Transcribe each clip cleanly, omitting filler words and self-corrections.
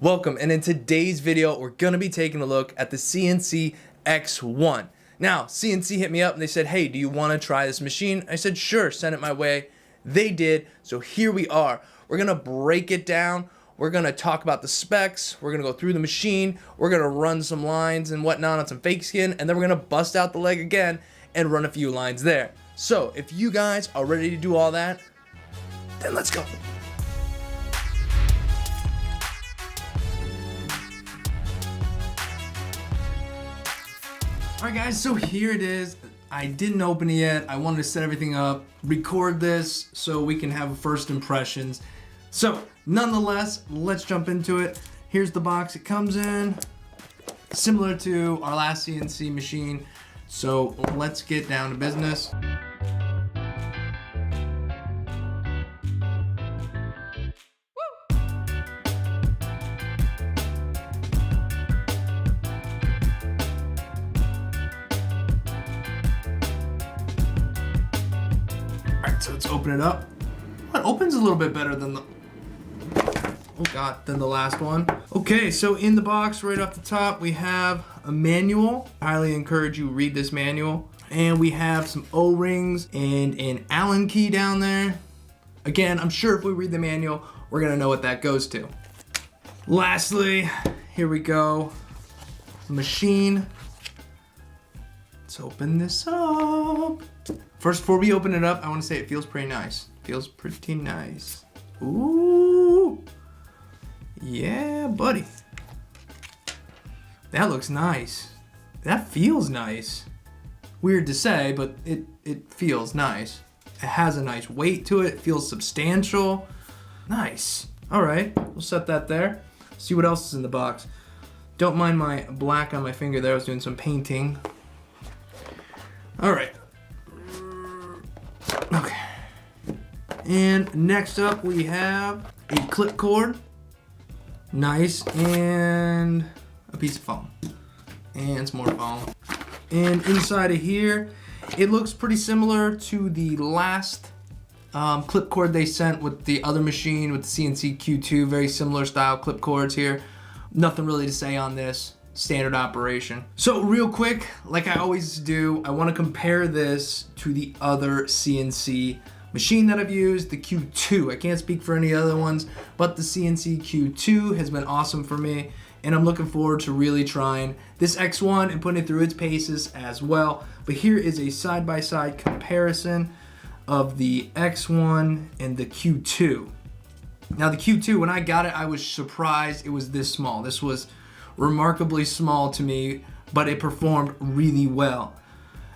Welcome, and in today's video we're gonna be taking a look at the CNC X1. Now, CNC hit me up and they said, hey, do you wanna try this machine? I said, sure, send it my way. They did, so here we are. We're gonna break it down, we're gonna talk about the specs, we're gonna go through the machine, we're gonna run some lines and whatnot on some fake skin, and then we're gonna bust out the leg again and run a few lines there. So, if you guys are ready to do all that, then let's go. Alright guys, so here it is. I didn't open it yet. I wanted to set everything up, record this so we can have first impressions. So, nonetheless, let's jump into it. Here's the box it comes in, similar to our last CNC machine. So, let's get down to business. Alright, so let's open it up. It opens a little bit better than the last one. Okay, so in the box right off the top we have a manual. I highly encourage you read this manual. And we have some O-rings and an Allen key down there. Again, I'm sure if we read the manual, we're gonna know what that goes to. Lastly, here we go. The machine. Let's open this up. First, before we open it up, I want to say it feels pretty nice. Feels pretty nice. Ooh. Yeah, buddy. That looks nice. That feels nice. Weird to say, but it feels nice. It has a nice weight to it. It feels substantial. Nice. All right, we'll set that there. See what else is in the box. Don't mind my black on my finger there. I was doing some painting. All right. Okay. And next up we have a clip cord. Nice. And a piece of foam. And some more foam. And inside of here, it looks pretty similar to the last clip cord they sent with the other machine with the CNC Q2. Very similar style clip cords here. Nothing really to say on this. Standard operation. So real quick, like I always do, I want to compare this to the other CNC machine that I've used, the Q2. I can't speak for any other ones, but the CNC Q2 has been awesome for me, and I'm looking forward to really trying this X1 and putting it through its paces as well. But here is a side-by-side comparison of the X1 and the Q2. Now the Q2, when I got it, I was surprised it was this small. This was remarkably small to me, but it performed really well.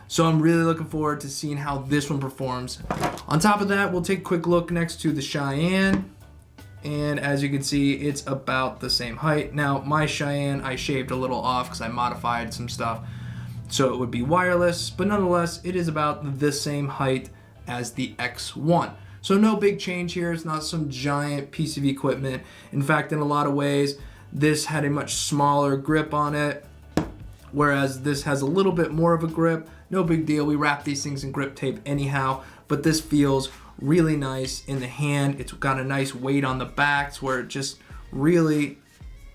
So I'm really looking forward to seeing how this one performs. On top of that, we'll take a quick look next to the Cheyenne. And as you can see, it's about the same height. Now, my Cheyenne, I shaved a little off because I modified some stuff. So it would be wireless, but nonetheless, it is about the same height as the X1. So no big change here. It's not some giant piece of equipment. In fact, in a lot of ways, this had a much smaller grip on it, whereas this has a little bit more of a grip. No big deal, we wrap these things in grip tape anyhow, but this feels really nice in the hand. It's got a nice weight on the backs where it just really,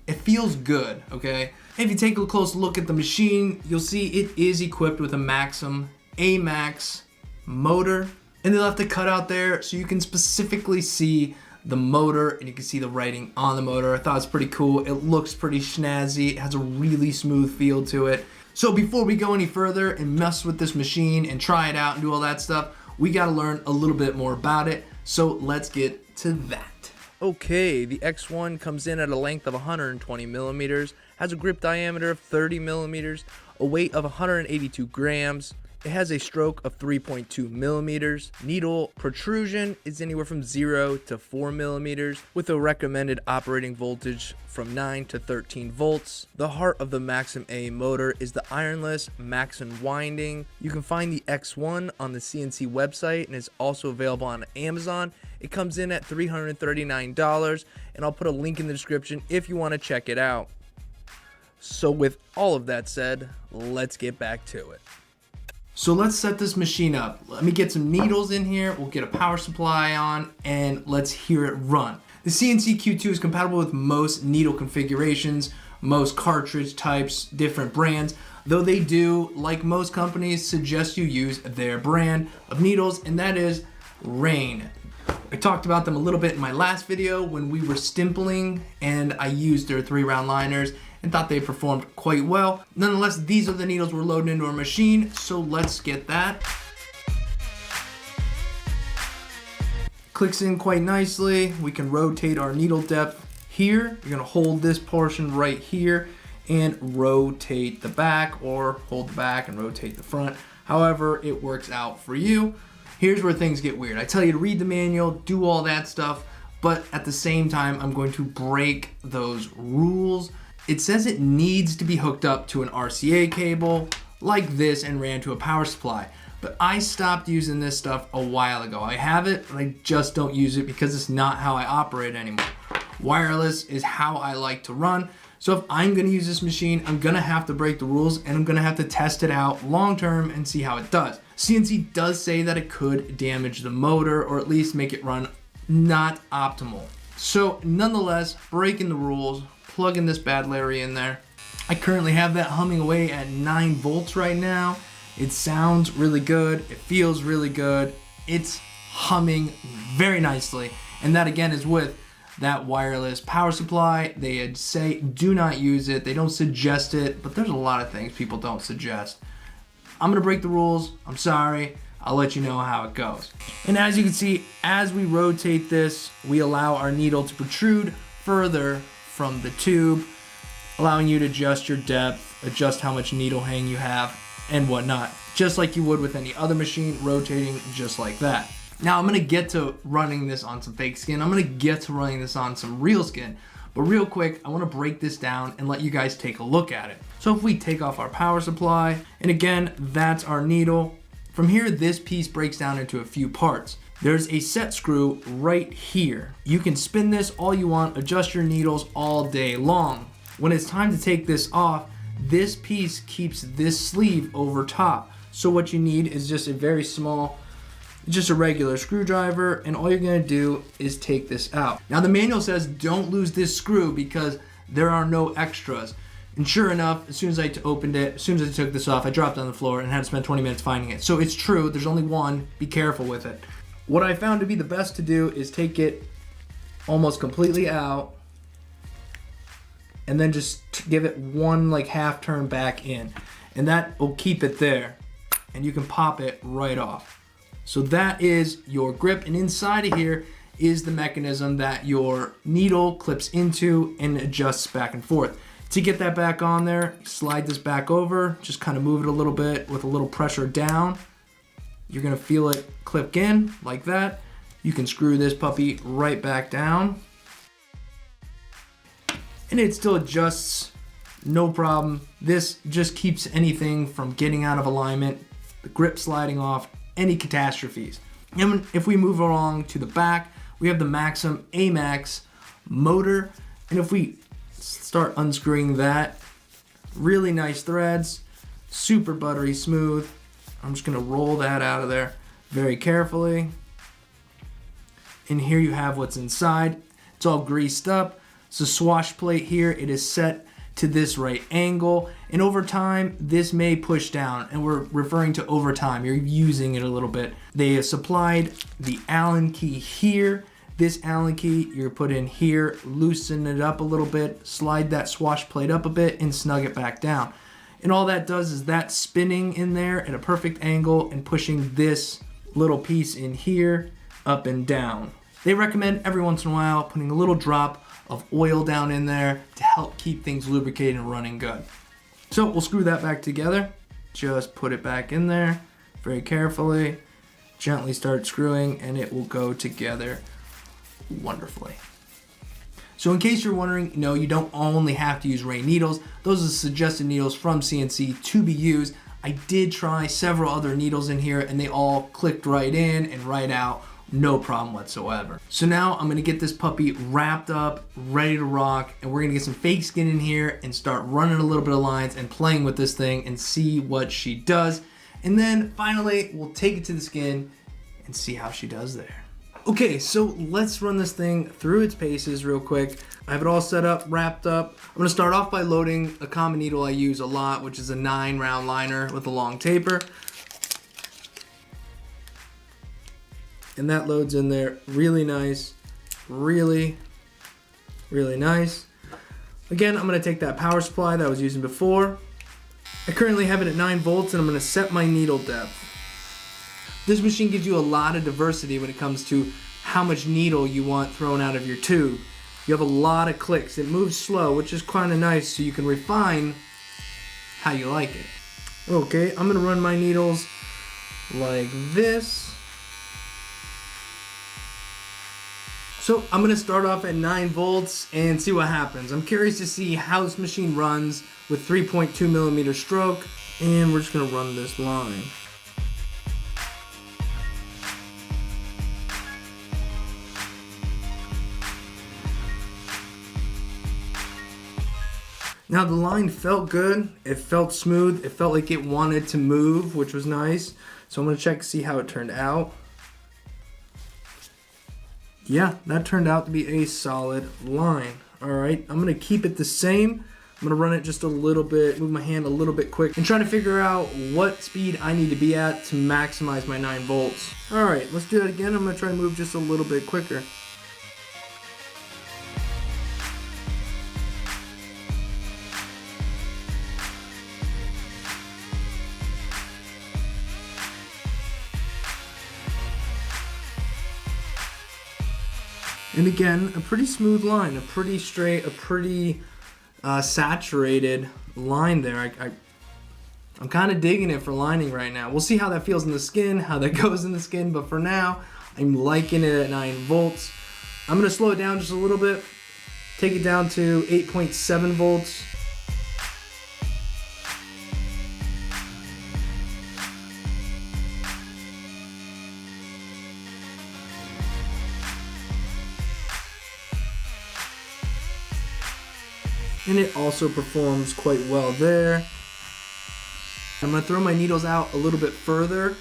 it feels good, okay? If you take a close look at the machine, you'll see it is equipped with a Maxim AMAX motor, and they left a cutout there so you can specifically see the motor, and you can see the writing on the motor. I thought it's pretty cool. It looks pretty snazzy. It has a really smooth feel to it. So before we go any further and mess with this machine and try it out and do all that stuff, we gotta learn a little bit more about it. So let's get to that. Okay, the X1 comes in at a length of 120 millimeters, has a grip diameter of 30 millimeters, a weight of 182 grams. It has a stroke of 3.2 millimeters. Needle protrusion is anywhere from 0 to 4 millimeters with a recommended operating voltage from 9 to 13 volts. The heart of the Maxim A motor is the ironless Maxim winding. You can find the X1 on the CNC website and is also available on Amazon. It comes in at $339, and I'll put a link in the description if you want to check it out. So with all of that said, let's get back to it. So let's set this machine up. Let me get some needles in here. We'll get a power supply on and let's hear it run. The CNC Q2 is compatible with most needle configurations, most cartridge types, different brands, though they do, like most companies, suggest you use their brand of needles, and that is Rain. I talked about them a little bit in my last video when we were stimpling, and I used their 3-round liners and thought they performed quite well. Nonetheless, these are the needles we're loading into our machine, so let's get that. Clicks in quite nicely. We can rotate our needle depth here. You're gonna hold this portion right here and rotate the back, or hold the back and rotate the front. However it works out for you. Here's where things get weird. I tell you to read the manual, do all that stuff, but at the same time, I'm going to break those rules. It says it needs to be hooked up to an RCA cable like this and ran to a power supply. But I stopped using this stuff a while ago. I have it, but I just don't use it because it's not how I operate anymore. Wireless is how I like to run. So if I'm gonna use this machine, I'm gonna have to break the rules, and I'm gonna have to test it out long term and see how it does. CNC does say that it could damage the motor, or at least make it run not optimal. So nonetheless, breaking the rules, plugging this bad Larry in there. I currently have that humming away at 9 volts right now. It sounds really good. It feels really good. It's humming very nicely. And that again is with that wireless power supply. They say do not use it. They don't suggest it, but there's a lot of things people don't suggest. I'm gonna break the rules. I'm sorry. I'll let you know how it goes. And as you can see, as we rotate this, we allow our needle to protrude further from the tube, allowing you to adjust your depth, adjust how much needle hang you have, and whatnot, just like you would with any other machine, rotating just like that. Now I'm gonna get to running this on some fake skin. I'm gonna get to running this on some real skin, but real quick, I wanna break this down and let you guys take a look at it. So if we take off our power supply, and again, that's our needle. From here, this piece breaks down into a few parts. There's a set screw right here. You can spin this all you want, adjust your needles all day long. When it's time to take this off, this piece keeps this sleeve over top. So what you need is just a very small, just a regular screwdriver, and all you're gonna do is take this out. Now the manual says don't lose this screw because there are no extras. And sure enough, as soon as I opened it, as soon as I took this off, I dropped it on the floor and had to spend 20 minutes finding it. So it's true, there's only one, be careful with it. What I found to be the best to do is take it almost completely out and then just give it one like half turn back in. And that will keep it there. And you can pop it right off. So that is your grip, and inside of here is the mechanism that your needle clips into and adjusts back and forth. To get that back on there, slide this back over, just kind of move it a little bit with a little pressure down. You're gonna feel it clip in like that. You can screw this puppy right back down. And it still adjusts, no problem. This just keeps anything from getting out of alignment, the grip sliding off, any catastrophes. And if we move along to the back, we have the Maxim AMAX motor. And if we start unscrewing that, really nice threads, super buttery smooth. I'm just gonna roll that out of there very carefully. And here you have what's inside. It's all greased up. It's a swash plate here. It is set to this right angle, and over time this may push down, and we're referring to over time. You're using it a little bit. They have supplied the Allen key here. This Allen key you're put in here, loosen it up a little bit, slide that swash plate up a bit, and snug it back down. And all that does is that spinning in there at a perfect angle and pushing this little piece in here up and down. They recommend every once in a while putting a little drop of oil down in there to help keep things lubricated and running good. So we'll screw that back together. Just put it back in there very carefully. Gently start screwing and it will go together wonderfully. So in case you're wondering, no, you don't only have to use Ray needles. Those are the suggested needles from CNC to be used. I did try several other needles in here and they all clicked right in and right out. No problem whatsoever. So now I'm gonna get this puppy wrapped up, ready to rock, and we're gonna get some fake skin in here and start running a little bit of lines and playing with this thing and see what she does. And then finally, we'll take it to the skin and see how she does there. Okay, so let's run this thing through its paces real quick. I have it all set up, wrapped up. I'm gonna start off by loading a common needle I use a lot, which is a 9-round liner with a long taper. And that loads in there really nice, really nice. Again, I'm gonna take that power supply that I was using before. I currently have it at 9 volts and I'm gonna set my needle depth. This machine gives you a lot of diversity when it comes to how much needle you want thrown out of your tube. You have a lot of clicks. It moves slow, which is kind of nice, so you can refine how you like it. Okay, I'm gonna run my needles like this. So I'm gonna start off at 9 volts and see what happens. I'm curious to see how this machine runs with 3.2 millimeter stroke, and we're just gonna run this line. Now the line felt good, it felt smooth, it felt like it wanted to move, which was nice. So I'm gonna check to see how it turned out. Yeah, that turned out to be a solid line. All right, I'm gonna keep it the same. I'm gonna run it just a little bit, move my hand a little bit quick, and try to figure out what speed I need to be at to maximize my 9 volts. All right, let's do that again. I'm gonna try to move just a little bit quicker. And again, a pretty smooth line, a pretty straight, a pretty saturated line there. I'm kind of digging it for lining right now. We'll see how that feels in the skin, how that goes in the skin, but for now, I'm liking it at 9 volts. I'm gonna slow it down just a little bit, take it down to 8.7 volts. And it also performs quite well there. I'm gonna throw my needles out a little bit further.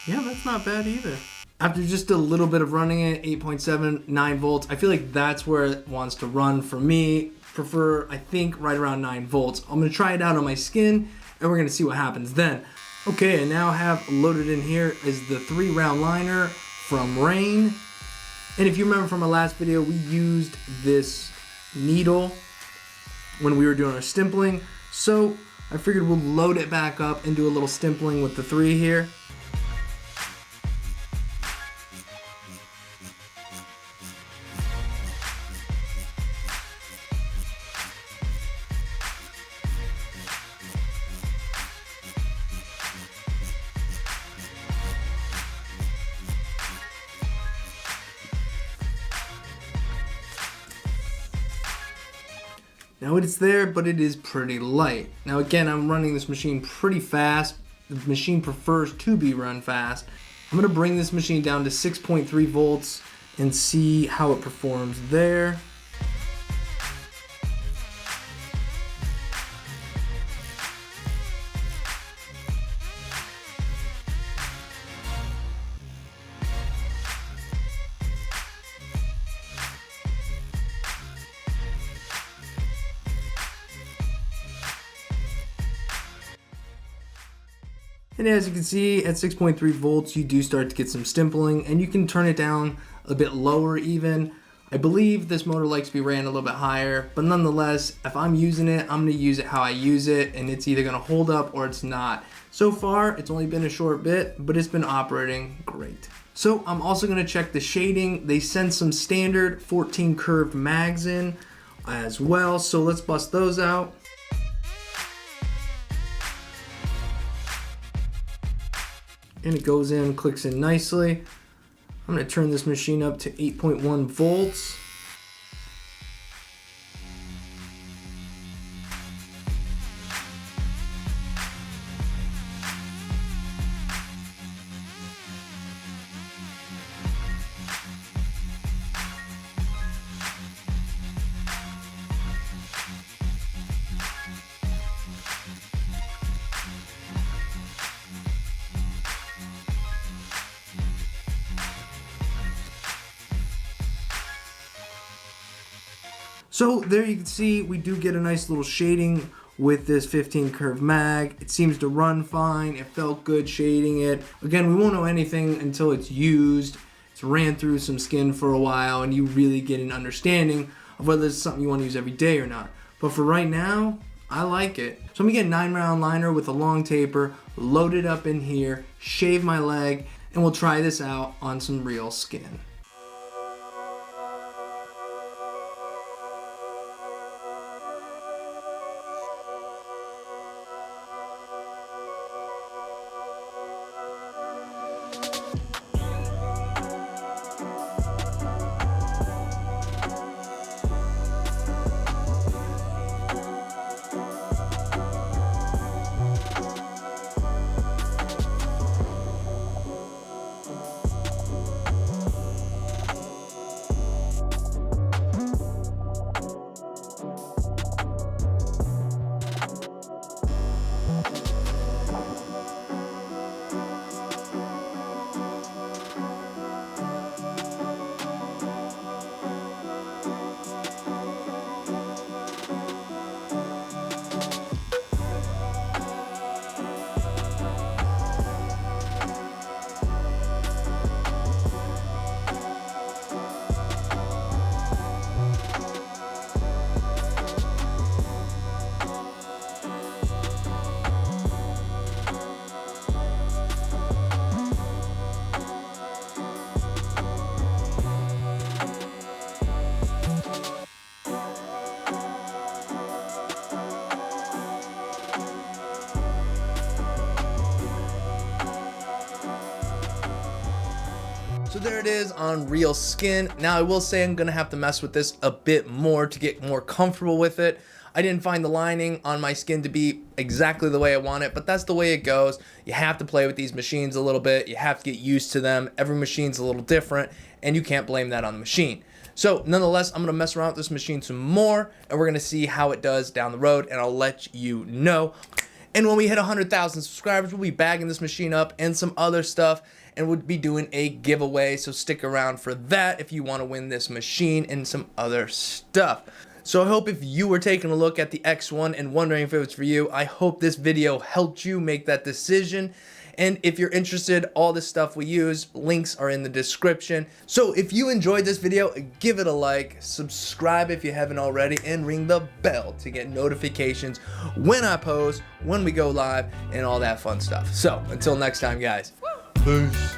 Yeah, that's not bad either. After just a little bit of running it, 8.7, 9 volts, I feel like that's where it wants to run for me. Prefer, I think, right around 9 volts. I'm gonna try it out on my skin and we're gonna see what happens then. Okay, I now have loaded in here is the 3-round liner from Rain. And if you remember from our last video, we used this needle when we were doing our stimpling. So I figured we'll load it back up and do a little stimpling with the 3 here. Now it's there, but it is pretty light. Now again, I'm running this machine pretty fast. The machine prefers to be run fast. I'm gonna bring this machine down to 6.3 volts and see how it performs there. And as you can see, at 6.3 volts, you do start to get some stimpling, and you can turn it down a bit lower even. I believe this motor likes to be ran a little bit higher, but nonetheless, if I'm using it, I'm gonna use it how I use it, and it's either gonna hold up or it's not. So far, it's only been a short bit, but it's been operating great. So I'm also gonna check the shading. They send some standard 14 curved mags in as well, so let's bust those out. And it goes in, clicks in nicely. I'm gonna turn this machine up to 8.1 volts. So there you can see we do get a nice little shading with this 15 curve mag. It seems to run fine. It felt good shading it. Again, we won't know anything until it's used. It's ran through some skin for a while and you really get an understanding of whether it's something you want to use every day or not. But for right now, I like it. So I'm gonna get a 9-round liner with a long taper, load it up in here, shave my leg, and we'll try this out on some real skin. So there it is on real skin. Now I will say I'm gonna have to mess with this a bit more to get more comfortable with it. I didn't find the lining on my skin to be exactly the way I want it, but that's the way it goes. You have to play with these machines a little bit. You have to get used to them. Every machine's a little different, and you can't blame that on the machine. So nonetheless, I'm gonna mess around with this machine some more, and we're gonna see how it does down the road, and I'll let you know. And when we hit 100,000 subscribers, we'll be bagging this machine up and some other stuff, and we'll be doing a giveaway, so stick around for that if you want to win this machine and some other stuff. So I hope if you were taking a look at the X1 and wondering if it was for you, I hope this video helped you make that decision. And if you're interested, all the stuff we use, links are in the description. So if you enjoyed this video, give it a like, subscribe if you haven't already, and ring the bell to get notifications when I post, when we go live, and all that fun stuff. So until next time, guys. Peace.